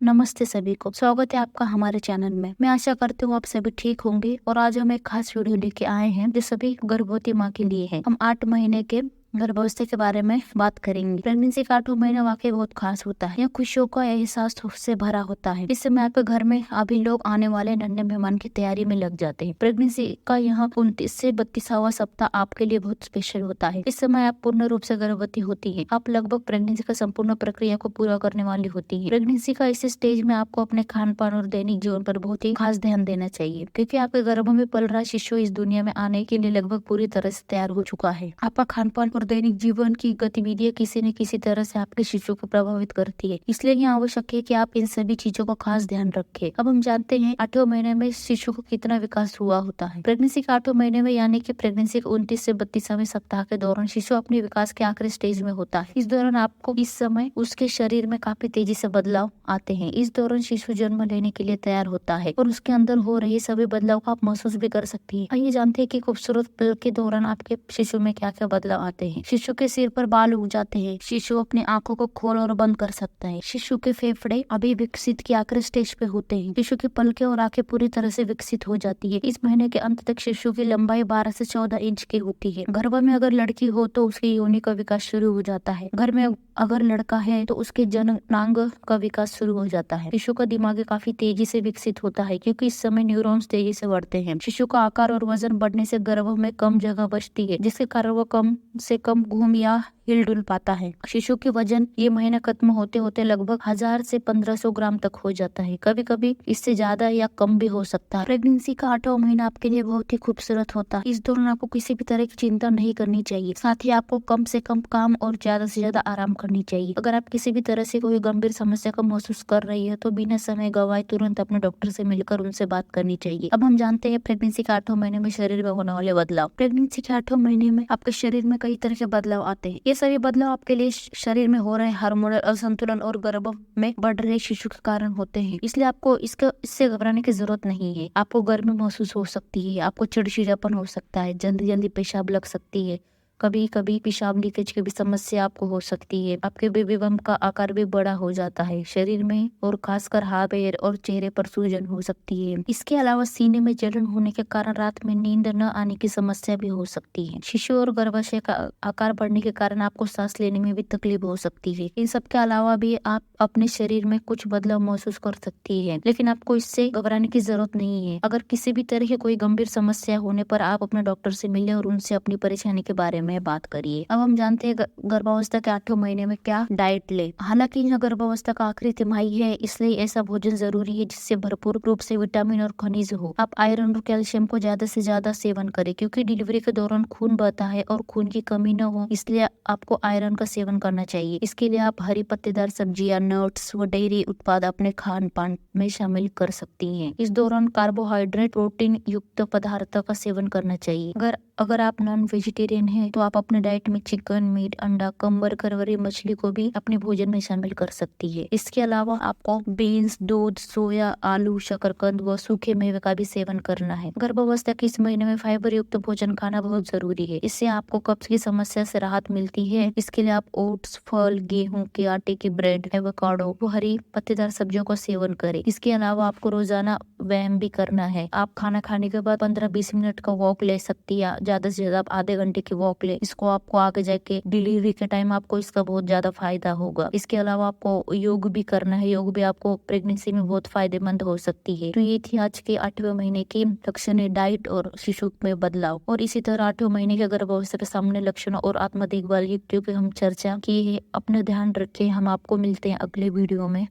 नमस्ते सभी को। स्वागत है आपका हमारे चैनल में। मैं आशा करती हूँ आप सभी ठीक होंगे और आज हम एक खास वीडियो लेके आए हैं जो सभी गर्भवती माँ के लिए है। हम 8 महीने के गर्भावस्था के बारे में बात करेंगे। प्रेगनेंसी का 8वां महीना वाकई बहुत खास होता है। यह खुशियों का एहसास से भरा होता है। इस समय आपके घर में अभी लोग आने वाले नन्हे मेहमान की तैयारी में लग जाते हैं। प्रेगनेंसी का यह 29 से 32वां सप्ताह आपके लिए बहुत स्पेशल होता है। इस समय आप पूर्ण रूप से गर्भवती होती है। आप लगभग प्रेगनेंसी का संपूर्ण प्रक्रिया को पूरा करने वाली होती है। प्रेगनेंसी का इस स्टेज में आपको अपने खान पान और दैनिक जीवन पर बहुत ही खास ध्यान देना चाहिए, क्योंकि आपके गर्भ में पल रहा शिशु इस दुनिया में आने के लिए लगभग पूरी तरह से तैयार हो चुका है। आपका खान पान और दैनिक जीवन की गतिविधियां किसी न किसी तरह से आपके शिशु को प्रभावित करती है, इसलिए यह आवश्यक है कि आप इन सभी चीजों का खास ध्यान रखें। अब हम जानते हैं 8वें महीने में शिशु को कितना विकास हुआ होता है। प्रेगनेंसी के 8वें महीने में यानी कि प्रेगनेंसी के 29 से 32वें सप्ताह के दौरान शिशु अपने विकास के आखिरी स्टेज में होता है। इस दौरान आपको इस समय उसके शरीर में काफी तेजी से बदलाव आते हैं। इस दौरान शिशु जन्म लेने के लिए तैयार होता है और उसके अंदर हो रहे सभी बदलाव को आप महसूस भी कर सकती है। आइए जानते हैं कि खूबसूरत पल के दौरान आपके शिशु में क्या क्या बदलाव आते हैं। शिशु के सिर पर बाल उग जाते हैं। शिशु अपनी आंखों को खोल और बंद कर सकता है। शिशु के फेफड़े अभी विकसित के आखिरी स्टेज पे होते हैं। शिशु की पलकें और आंखें पूरी तरह से विकसित हो जाती है। इस महीने के अंत तक शिशु की लंबाई 12 से 14 इंच की होती है। गर्भ में अगर लड़की हो तो उसकी योनि का विकास शुरू हो जाता है। घर में अगर लड़का है तो उसके जननांग का विकास शुरू हो जाता है। शिशु का दिमाग काफी तेजी से विकसित होता है, क्योंकि इस समय न्यूरॉन्स तेजी से बढ़ते हैं। शिशु का आकार और वजन बढ़ने से गर्भ में कम जगह बचती है, जिसके कारण वो कम से कम घूम या हिल-डुल पाता है। शिशु के वजन ये महीना खत्म होते होते लगभग 1000 से 1500 ग्राम तक हो जाता है। कभी कभी इससे ज्यादा या कम भी हो सकता है। प्रेगनेंसी का 8वां महीना आपके लिए बहुत ही खूबसूरत होता है। इस दौरान आपको किसी भी तरह की चिंता नहीं करनी चाहिए। साथ ही आपको कम से कम काम और ज्यादा से ज्यादा आराम करनी चाहिए। अगर आप किसी भी तरह से कोई गंभीर समस्या को महसूस कर रही है तो बिना समय गवाए तुरंत अपने डॉक्टर से मिलकर उनसे बात करनी चाहिए। अब हम जानते हैं प्रेगनेंसी के 8वें महीने में शरीर में होने वाले बदलाव। प्रेगनेंसी के 8वें महीने में आपके शरीर में कई तरह के बदलाव आते हैं। ये सभी बदलाव आपके लिए शरीर में हो रहे हार्मोनल असंतुलन और गर्भ में बढ़ रहे शिशु के कारण होते हैं, इसलिए आपको इससे घबराने की जरूरत नहीं है। आपको गर्मी महसूस हो सकती है, आपको चिड़चिड़ापन हो सकता है, जल्दी जल्दी पेशाब लग सकती है, कभी कभी पेशाब लीकेज की भी समस्या आपको हो सकती है। आपके बेबी बम्प का आकार भी बड़ा हो जाता है शरीर में, और खासकर हाथ पैर और चेहरे पर सूजन हो सकती है। इसके अलावा सीने में जलन होने के कारण रात में नींद न आने की समस्या भी हो सकती है। शिशु और गर्भाशय का आकार बढ़ने के कारण आपको सांस लेने में भी तकलीफ हो सकती है। इन सब के अलावा भी आप अपने शरीर में कुछ बदलाव महसूस कर सकती है, लेकिन आपको इससे घबराने की जरूरत नहीं है। अगर किसी भी तरह की कोई गंभीर समस्या होने पर आप अपने डॉक्टर से मिले और उनसे अपनी परेशानी के बारे में बात करिए। अब हम जानते हैं गर्भावस्था के 8वें महीने में क्या डाइट ले। हालांकि यह गर्भावस्था का आखिरी तिमाही है, इसलिए ऐसा भोजन जरूरी है जिससे भरपूर रूप से विटामिन और खनिज हो। आप आयरन और कैल्शियम को ज्यादा से ज्यादा सेवन करें, क्योंकि डिलीवरी के दौरान खून बहता है और खून की कमी न हो, इसलिए आपको आयरन का सेवन करना चाहिए। इसके लिए आप हरी पत्तेदार सब्जियां, नट्स व डेयरी उत्पाद अपने खान पान में शामिल कर सकती हैं। इस दौरान कार्बोहाइड्रेट प्रोटीन युक्त पदार्थों का सेवन करना चाहिए। अगर आप नॉन वेजिटेरियन हैं तो आप अपने डाइट में चिकन, मीट, अंडा, कंबर, करवरी मछली को भी अपने भोजन में शामिल कर सकती है। इसके अलावा आपको बीन्स, दूध, सोया, आलू, शकरकंद व सूखे मेवे का भी सेवन करना है। गर्भावस्था के इस महीने में फाइबर युक्त भोजन खाना बहुत जरूरी है। इससे आपको कब्ज की समस्या से राहत मिलती है। इसके लिए आप ओट्स, फल, गेहूं के आटे की ब्रेड, एवोकाडो व हरी पत्तेदार सब्जियों का सेवन करें। इसके अलावा आपको रोजाना व्यायाम भी करना है। आप खाना खाने के बाद 15-20 मिनट का वॉक ले सकती है। ज्यादा से ज्यादा आप आधे घंटे की वॉक ले। इसको आपको आगे जाके डिलीवरी के टाइम आपको इसका बहुत ज्यादा फायदा होगा। इसके अलावा आपको योग भी करना है। योग भी आपको प्रेगनेंसी में बहुत फायदेमंद हो सकती है। तो ये थी आज के 8वें महीने की लक्षण, डाइट और शिशु में बदलाव, और इसी तरह 8वें महीने के गर्भावस्था के सामने लक्षणों और आत्म देखभाल की हम चर्चा की है। अपना ध्यान रखें। हम आपको मिलते हैं अगले वीडियो में।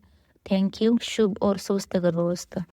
Thank you. शुभ और स्वस्थ गर्भावस्था।